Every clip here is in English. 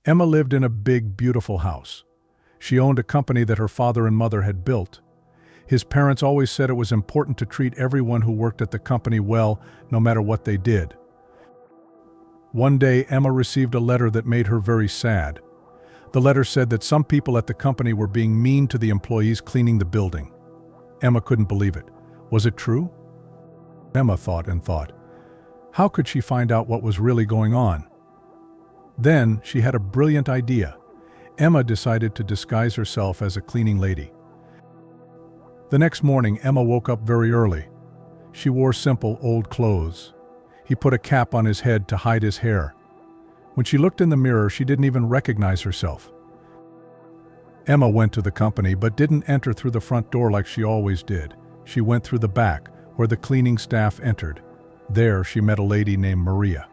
Emma lived in a big, beautiful house. She owned a company that her father and mother had built. His parents always said it was important to treat everyone who worked at the company well, no matter what they did. One day, Emma received a letter that made her very sad. The letter said that some people at the company were being mean to the employees cleaning the building. Emma couldn't believe it. Was it true? Emma thought and thought. How could she find out what was really going on? Then she had a brilliant idea. Emma decided to disguise herself as a cleaning lady. The next morning, Emma woke up very early. She wore simple, old clothes. He put a cap on his head to hide his hair. When she looked in the mirror, she didn't even recognize herself. Emma went to the company but didn't enter through the front door like she always did. She went through the back, where the cleaning staff entered. There, she met a lady named Maria.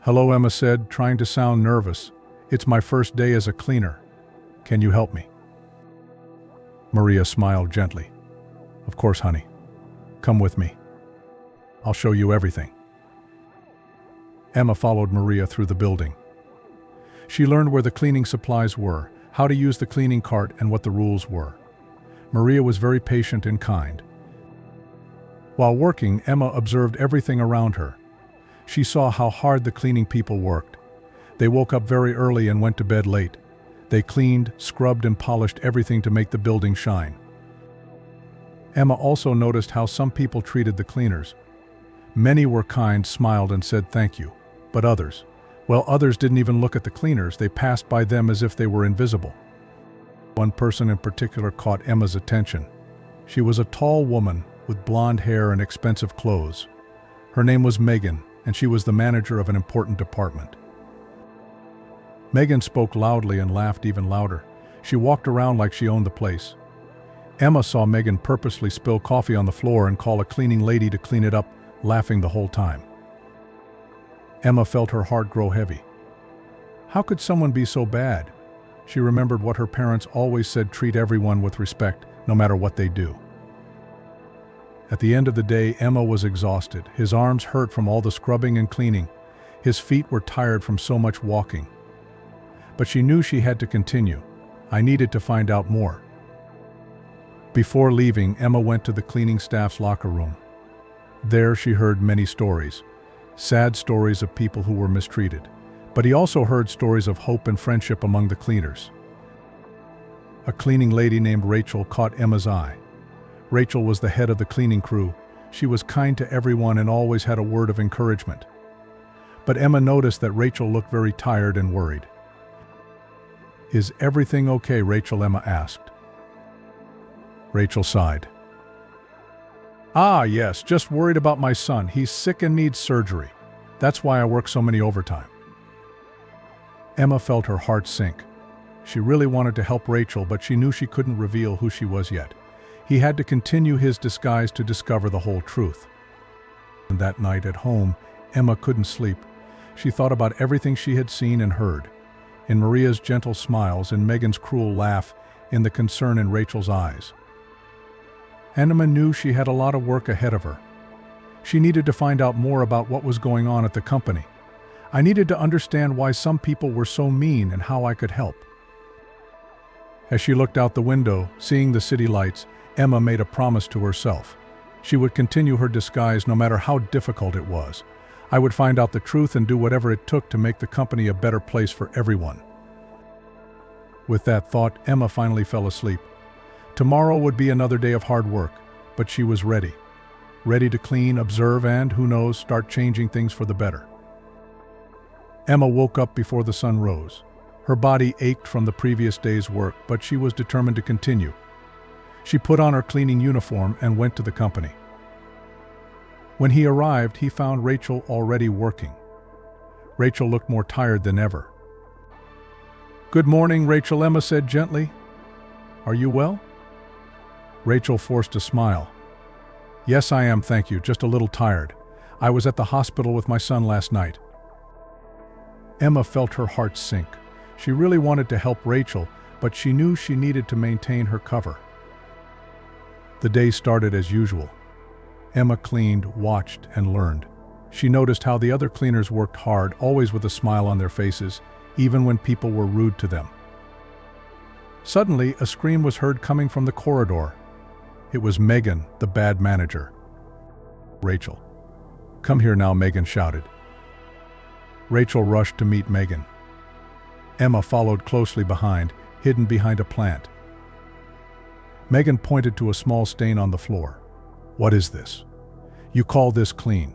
"Hello," Emma said, trying to sound nervous. "It's my first day as a cleaner. Can you help me?" Maria smiled gently. "Of course, honey. Come with me. I'll show you everything." Emma followed Maria through the building. She learned where the cleaning supplies were, how to use the cleaning cart, and what the rules were. Maria was very patient and kind. While working, Emma observed everything around her. She saw how hard the cleaning people worked. They woke up very early and went to bed late. They cleaned, scrubbed, and polished everything to make the building shine. Emma also noticed how some people treated the cleaners. Many were kind, smiled, and said thank you. But others didn't even look at the cleaners. They passed by them as if they were invisible. One person in particular caught Emma's attention. She was a tall woman with blonde hair and expensive clothes. Her name was Megan, and she was the manager of an important department. Megan spoke loudly and laughed even louder. She walked around like she owned the place. Emma saw Megan purposely spill coffee on the floor and call a cleaning lady to clean it up, laughing the whole time. Emma felt her heart grow heavy. How could someone be so bad? She remembered what her parents always said: treat everyone with respect, no matter what they do. At the end of the day, Emma was exhausted. His arms hurt from all the scrubbing and cleaning. His feet were tired from so much walking. But she knew she had to continue. I needed to find out more. Before leaving, Emma went to the cleaning staff's locker room. There she heard many stories, sad stories of people who were mistreated. But he also heard stories of hope and friendship among the cleaners. A cleaning lady named Rachel caught Emma's eye. Rachel was the head of the cleaning crew. She was kind to everyone and always had a word of encouragement. But Emma noticed that Rachel looked very tired and worried. "Is everything okay, Rachel?" Emma asked. Rachel sighed. "Ah, yes, just worried about my son. He's sick and needs surgery. That's why I work so many overtime." Emma felt her heart sink. She really wanted to help Rachel, but she knew she couldn't reveal who she was yet. He had to continue his disguise to discover the whole truth. And that night at home, Emma couldn't sleep. She thought about everything she had seen and heard. In Maria's gentle smiles, in Megan's cruel laugh, in the concern in Rachel's eyes. Emma knew she had a lot of work ahead of her. She needed to find out more about what was going on at the company. I needed to understand why some people were so mean and how I could help. As she looked out the window, seeing the city lights, Emma made a promise to herself. She would continue her disguise no matter how difficult it was. I would find out the truth and do whatever it took to make the company a better place for everyone. With that thought, Emma finally fell asleep. Tomorrow would be another day of hard work, but she was ready. Ready to clean, observe, and, who knows, start changing things for the better. Emma woke up before the sun rose. Her body ached from the previous day's work, but she was determined to continue. She put on her cleaning uniform and went to the company. When he arrived, he found Rachel already working. Rachel looked more tired than ever. "Good morning, Rachel," Emma said gently. "Are you well?" Rachel forced a smile. "Yes, I am, thank you, just a little tired. I was at the hospital with my son last night." Emma felt her heart sink. She really wanted to help Rachel, but she knew she needed to maintain her cover. The day started as usual. Emma cleaned, watched, and learned. She noticed how the other cleaners worked hard, always with a smile on their faces. even when people were rude to them. Suddenly, a scream was heard coming from the corridor. It was Megan, the bad manager. Rachel. "Come here now," Megan shouted. Rachel rushed to meet Megan. Emma followed closely behind, hidden behind a plant. Megan pointed to a small stain on the floor. "What is this? You call this clean?"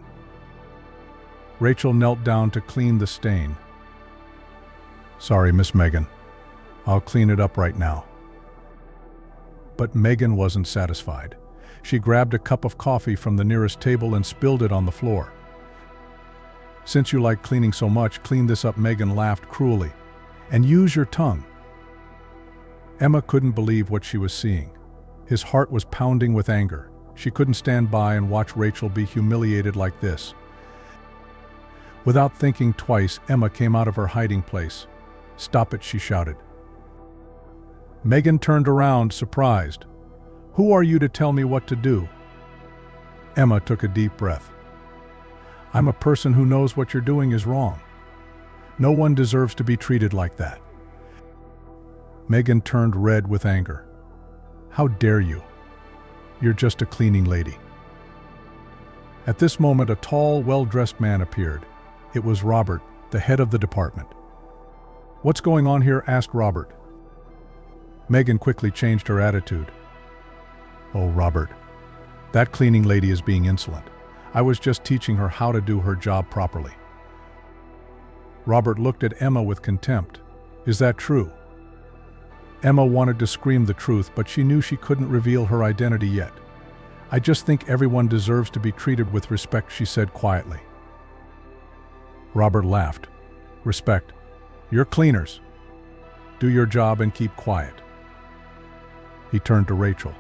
Rachel knelt down to clean the stain. "Sorry, Miss Megan. I'll clean it up right now." But Megan wasn't satisfied. She grabbed a cup of coffee from the nearest table and spilled it on the floor. "Since you like cleaning so much, clean this up," Megan laughed cruelly. "And use your tongue." Emma couldn't believe what she was seeing. His heart was pounding with anger. She couldn't stand by and watch Rachel be humiliated like this. Without thinking twice, Emma came out of her hiding place. "Stop it," she shouted. Megan turned around, surprised. "Who are you to tell me what to do?" Emma took a deep breath. "I'm a person who knows what you're doing is wrong. No one deserves to be treated like that." Megan turned red with anger. "How dare you? You're just a cleaning lady." At this moment, a tall, well-dressed man appeared. It was Robert, the head of the department. "What's going on here?" asked Robert. Megan quickly changed her attitude. "Oh, Robert, that cleaning lady is being insolent. I was just teaching her how to do her job properly." Robert looked at Emma with contempt. "Is that true?" Emma wanted to scream the truth, but she knew she couldn't reveal her identity yet. "I just think everyone deserves to be treated with respect," she said quietly. Robert laughed. "Respect? You're cleaners. Do your job and keep quiet." He turned to Rachel.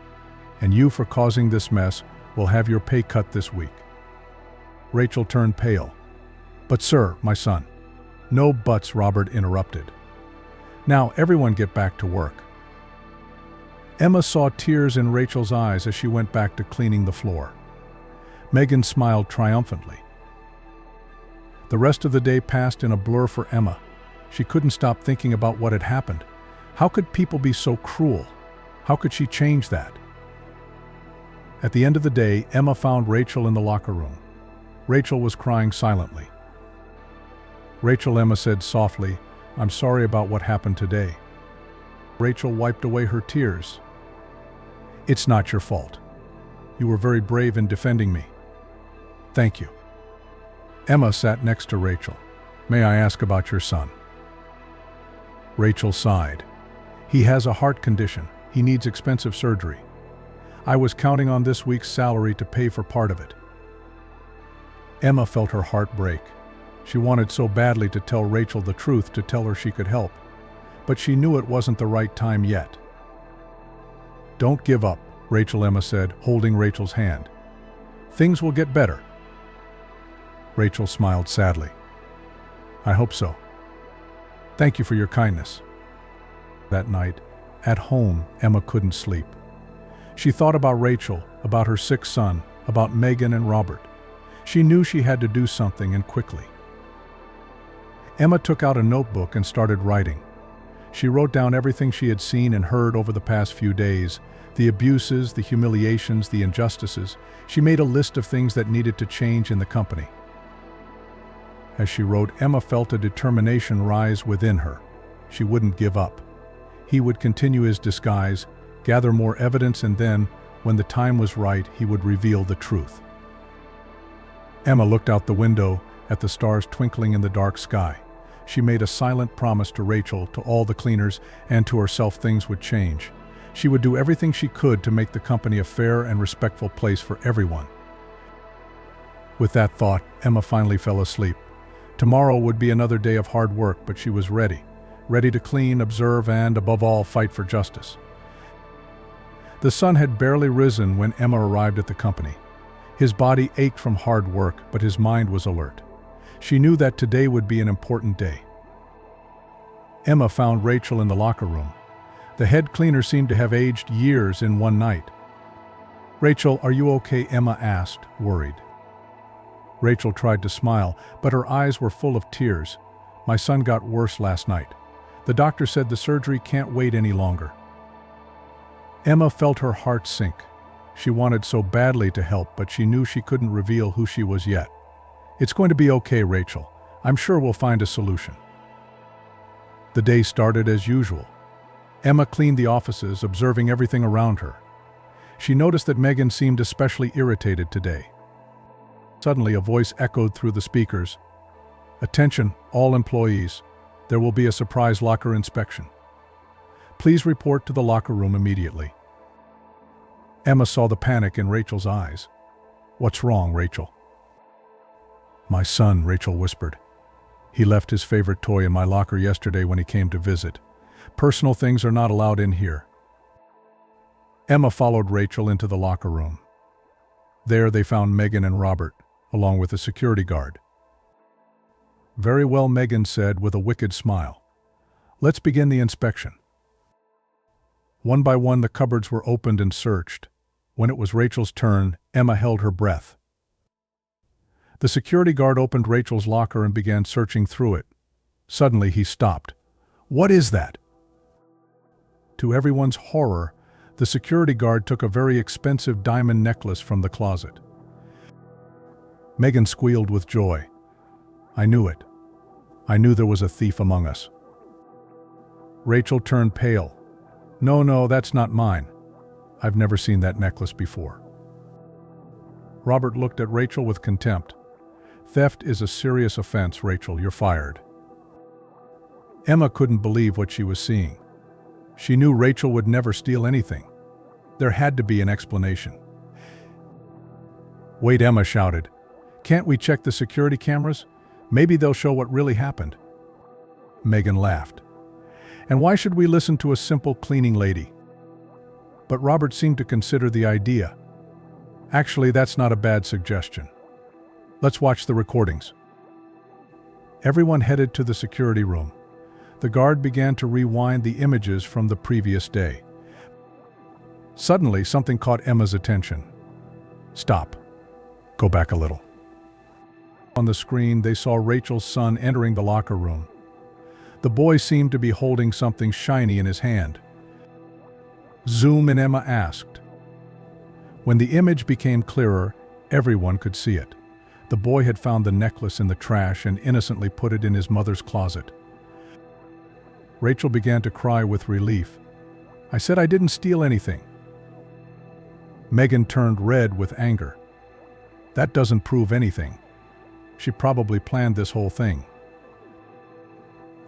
"And you, for causing this mess, will have your pay cut this week." Rachel turned pale. "But sir, my son." "No buts," Robert interrupted. "Now everyone get back to work." Emma saw tears in Rachel's eyes as she went back to cleaning the floor. Megan smiled triumphantly. The rest of the day passed in a blur for Emma. She couldn't stop thinking about what had happened. How could people be so cruel? How could she change that? At the end of the day, Emma found Rachel in the locker room. Rachel was crying silently. "Rachel," Emma said softly, "I'm sorry about what happened today." Rachel wiped away her tears. "It's not your fault. You were very brave in defending me. Thank you." Emma sat next to Rachel. "May I ask about your son?" Rachel sighed. "He has a heart condition. He needs expensive surgery. I was counting on this week's salary to pay for part of it." Emma felt her heart break. She wanted so badly to tell Rachel the truth, to tell her she could help. But she knew it wasn't the right time yet. "Don't give up," Emma said, holding Rachel's hand. "Things will get better." Rachel smiled sadly. "I hope so. Thank you for your kindness." That night, at home, Emma couldn't sleep. She thought about Rachel, about her sick son, about Megan and Robert. She knew she had to do something, and quickly. Emma took out a notebook and started writing. She wrote down everything she had seen and heard over the past few days, the abuses, the humiliations, the injustices. She made a list of things that needed to change in the company. As she wrote, Emma felt a determination rise within her. She wouldn't give up. He would continue his disguise, gather more evidence, and then, when the time was right, he would reveal the truth. Emma looked out the window at the stars twinkling in the dark sky. She made a silent promise to Rachel, to all the cleaners, and to herself things would change. She would do everything she could to make the company a fair and respectful place for everyone. With that thought, Emma finally fell asleep. Tomorrow would be another day of hard work, but she was ready to clean, observe, and, above all, fight for justice. The sun had barely risen when Emma arrived at the company. His body ached from hard work, but his mind was alert. She knew that today would be an important day. Emma found Rachel in the locker room. The head cleaner seemed to have aged years in one night. "Rachel, are you okay?" Emma asked, worried. Rachel tried to smile, but her eyes were full of tears. My son got worse last night. The doctor said the surgery can't wait any longer. Emma felt her heart sink. She wanted so badly to help, but she knew she couldn't reveal who she was yet. It's going to be okay, Rachel. I'm sure we'll find a solution. The day started as usual. Emma cleaned the offices, observing everything around her. She noticed that Megan seemed especially irritated today. Suddenly, a voice echoed through the speakers. "Attention, all employees. There will be a surprise locker inspection. Please report to the locker room immediately." Emma saw the panic in Rachel's eyes. "What's wrong, Rachel?" "My son," Rachel whispered. "He left his favorite toy in my locker yesterday when he came to visit. Personal things are not allowed in here." Emma followed Rachel into the locker room. There they found Megan and Robert, along with a security guard. "Very well," Megan said with a wicked smile. "Let's begin the inspection." One by one the cupboards were opened and searched. When it was Rachel's turn, Emma held her breath. The security guard opened Rachel's locker and began searching through it. Suddenly he stopped. "What is that?" To everyone's horror, the security guard took a very expensive diamond necklace from the closet. Megan squealed with joy. "I knew it. I knew there was a thief among us." Rachel turned pale. No, that's not mine. I've never seen that necklace before." Robert looked at Rachel with contempt. "Theft is a serious offense, Rachel. You're fired." Emma couldn't believe what she was seeing. She knew Rachel would never steal anything. There had to be an explanation. "Wait," Emma shouted. "Can't we check the security cameras? Maybe they'll show what really happened." Megan laughed. "And why should we listen to a simple cleaning lady?" But Robert seemed to consider the idea. "Actually, that's not a bad suggestion. Let's watch the recordings." Everyone headed to the security room. The guard began to rewind the images from the previous day. Suddenly, something caught Emma's attention. "Stop. Go back a little." On the screen, they saw Rachel's son entering the locker room. The boy seemed to be holding something shiny in his hand. "Zoom in," Emma asked. When the image became clearer, everyone could see it. The boy had found the necklace in the trash and innocently put it in his mother's closet. Rachel began to cry with relief. "I said I didn't steal anything." Megan turned red with anger. "That doesn't prove anything. She probably planned this whole thing."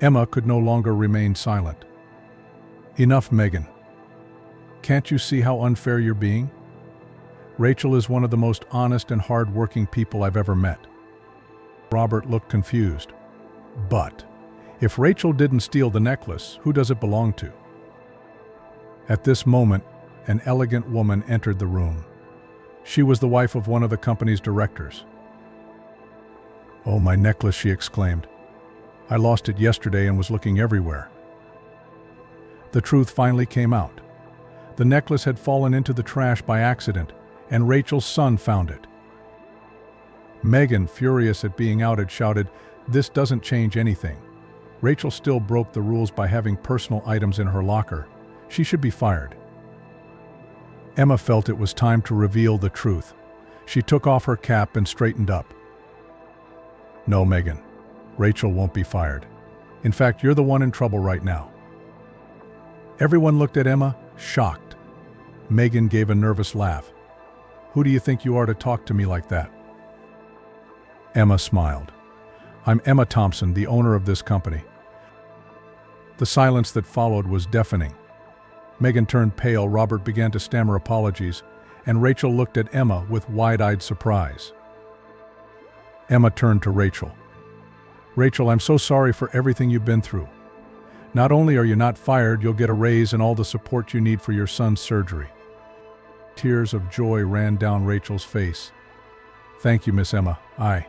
Emma could no longer remain silent. "Enough, Megan. Can't you see how unfair you're being? Rachel is one of the most honest and hard-working people I've ever met." Robert looked confused. "But if Rachel didn't steal the necklace, who does it belong to?" At this moment, an elegant woman entered the room. She was the wife of one of the company's directors. "Oh, my necklace," she exclaimed. "I lost it yesterday and was looking everywhere." The truth finally came out. The necklace had fallen into the trash by accident, and Rachel's son found it. Megan, furious at being outed, shouted, "This doesn't change anything. Rachel still broke the rules by having personal items in her locker. She should be fired." Emma felt it was time to reveal the truth. She took off her cap and straightened up. "No, Megan. Rachel won't be fired. In fact, you're the one in trouble right now." Everyone looked at Emma, shocked. Megan gave a nervous laugh. "Who do you think you are to talk to me like that?" Emma smiled. "I'm Emma Thompson, the owner of this company." The silence that followed was deafening. Megan turned pale, Robert began to stammer apologies, and Rachel looked at Emma with wide-eyed surprise. Emma turned to Rachel. "Rachel, I'm so sorry for everything you've been through. Not only are you not fired, you'll get a raise and all the support you need for your son's surgery." Tears of joy ran down Rachel's face. "Thank you, Miss Emma. I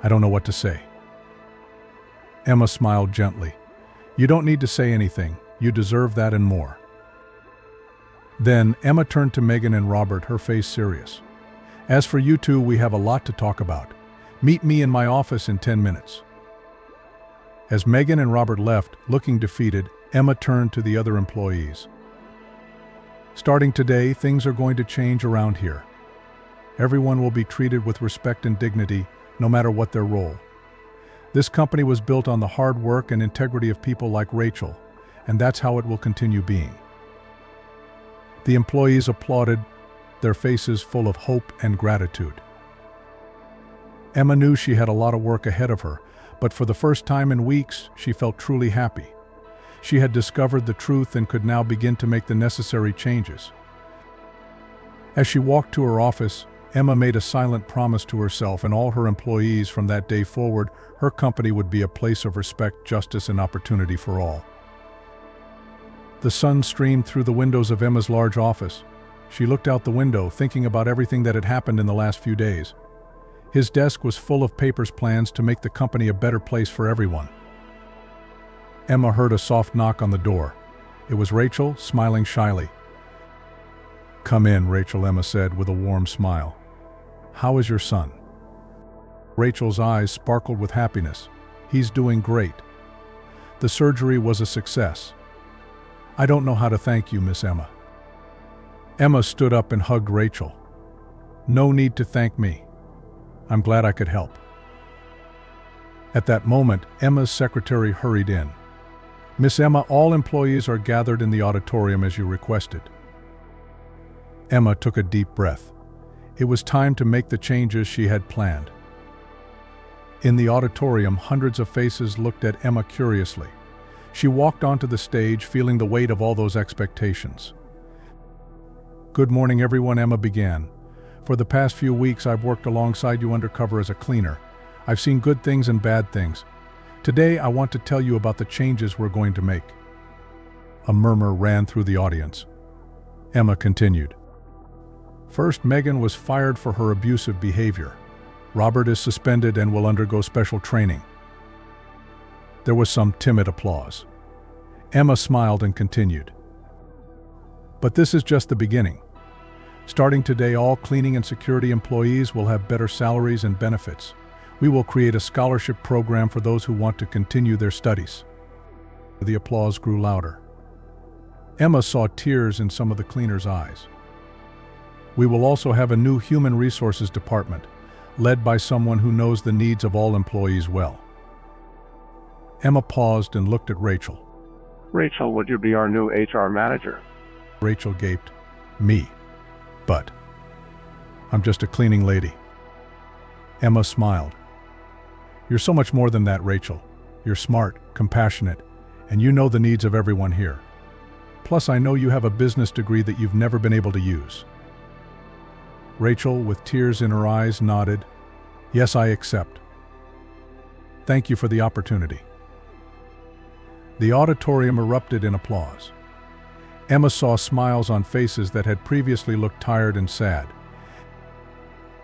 don't know what to say." Emma smiled gently. "You don't need to say anything. You deserve that and more." Then Emma turned to Megan and Robert, her face serious. "As for you two, we have a lot to talk about. Meet me in my office in 10 minutes." As Megan and Robert left, looking defeated, Emma turned to the other employees. Starting today, things are going to change around here. Everyone will be treated with respect and dignity, no matter what their role. This company was built on the hard work and integrity of people like Rachel, and that's how it will continue being. The employees applauded, their faces full of hope and gratitude. Emma knew she had a lot of work ahead of her, but for the first time in weeks, she felt truly happy. She had discovered the truth and could now begin to make the necessary changes. As she walked to her office, Emma made a silent promise to herself and all her employees from that day forward, her company would be a place of respect, justice, and opportunity for all. The sun streamed through the windows of Emma's large office. She looked out the window, thinking about everything that had happened in the last few days. His desk was full of papers, plans to make the company a better place for everyone. Emma heard a soft knock on the door. It was Rachel, smiling shyly. "Come in, Rachel," Emma said with a warm smile. "How is your son?" Rachel's eyes sparkled with happiness. "He's doing great. The surgery was a success." "I don't know how to thank you, Miss Emma." Emma stood up and hugged Rachel. "No need to thank me. I'm glad I could help." At that moment, Emma's secretary hurried in. "Miss Emma, all employees are gathered in the auditorium as you requested." Emma took a deep breath. It was time to make the changes she had planned. In the auditorium, hundreds of faces looked at Emma curiously. She walked onto the stage, feeling the weight of all those expectations. "Good morning, everyone," Emma began. "For the past few weeks, I've worked alongside you undercover as a cleaner. I've seen good things and bad things. Today, I want to tell you about the changes we're going to make." A murmur ran through the audience. Emma continued. "First, Megan was fired for her abusive behavior. Robert is suspended and will undergo special training." There was some timid applause. Emma smiled and continued. "But this is just the beginning. Starting today, all cleaning and security employees will have better salaries and benefits. We will create a scholarship program for those who want to continue their studies." The applause grew louder. Emma saw tears in some of the cleaners' eyes. "We will also have a new human resources department, led by someone who knows the needs of all employees well." Emma paused and looked at Rachel. "Rachel, would you be our new HR manager?" Rachel gaped. "Me? But I'm just a cleaning lady." Emma smiled. "You're so much more than that, Rachel. You're smart, compassionate, and you know the needs of everyone here. Plus, I know you have a business degree that you've never been able to use." Rachel, with tears in her eyes, nodded. "Yes, I accept. Thank you for the opportunity." The auditorium erupted in applause. Emma saw smiles on faces that had previously looked tired and sad.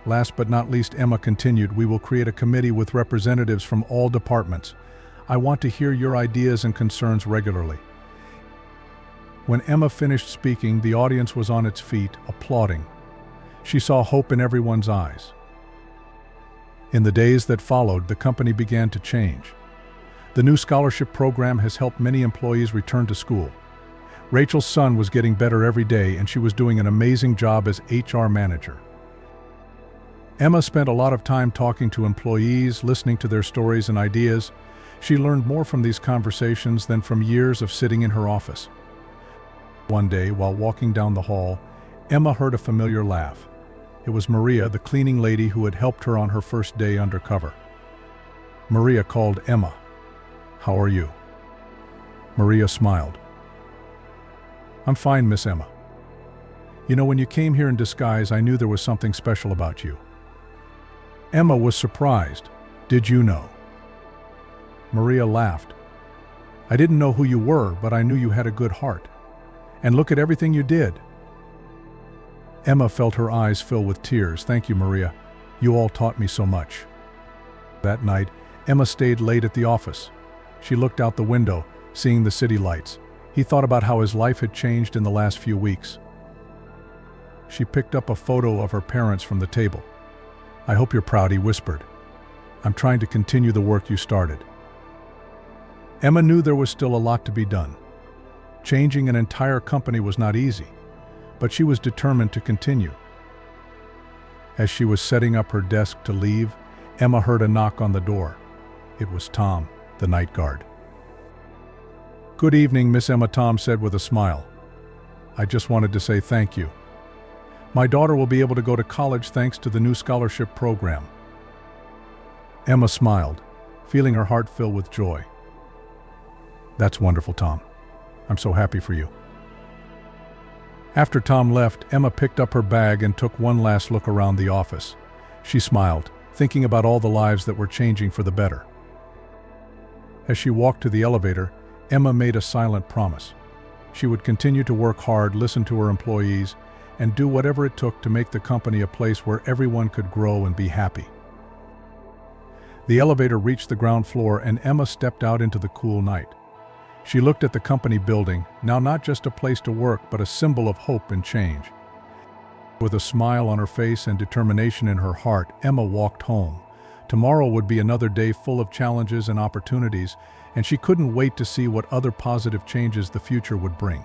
Last but not least, Emma continued, "We will create a committee with representatives from all departments. I want to hear your ideas and concerns regularly." When Emma finished speaking, the audience was on its feet, applauding. She saw hope in everyone's eyes. In the days that followed, the company began to change. The new scholarship program has helped many employees return to school. Rachel's son was getting better every day, and she was doing an amazing job as HR manager. Emma spent a lot of time talking to employees, listening to their stories and ideas. She learned more from these conversations than from years of sitting in her office. One day, while walking down the hall, Emma heard a familiar laugh. It was Maria, the cleaning lady who had helped her on her first day undercover. Maria called Emma. "How are you?" Maria smiled. "I'm fine, Miss Emma. You know, when you came here in disguise, I knew there was something special about you." Emma was surprised. "Did you know?" Maria laughed. "I didn't know who you were, but I knew you had a good heart. And look at everything you did." Emma felt her eyes fill with tears. "Thank you, Maria. You all taught me so much." That night, Emma stayed late at the office. She looked out the window, seeing the city lights. He thought about how his life had changed in the last few weeks. She picked up a photo of her parents from the table. "I hope you're proud," he whispered. "I'm trying to continue the work you started." Emma knew there was still a lot to be done. Changing an entire company was not easy, but she was determined to continue. As she was setting up her desk to leave, Emma heard a knock on the door. It was Tom, the night guard. "Good evening, Miss Emma," Tom said with a smile. "I just wanted to say thank you. My daughter will be able to go to college thanks to the new scholarship program." Emma smiled, feeling her heart fill with joy. "That's wonderful, Tom. I'm so happy for you." After Tom left, Emma picked up her bag and took one last look around the office. She smiled, thinking about all the lives that were changing for the better. As she walked to the elevator, Emma made a silent promise. She would continue to work hard, listen to her employees, and do whatever it took to make the company a place where everyone could grow and be happy. The elevator reached the ground floor and Emma stepped out into the cool night. She looked at the company building, now not just a place to work, but a symbol of hope and change. With a smile on her face and determination in her heart, Emma walked home. Tomorrow would be another day full of challenges and opportunities, and she couldn't wait to see what other positive changes the future would bring.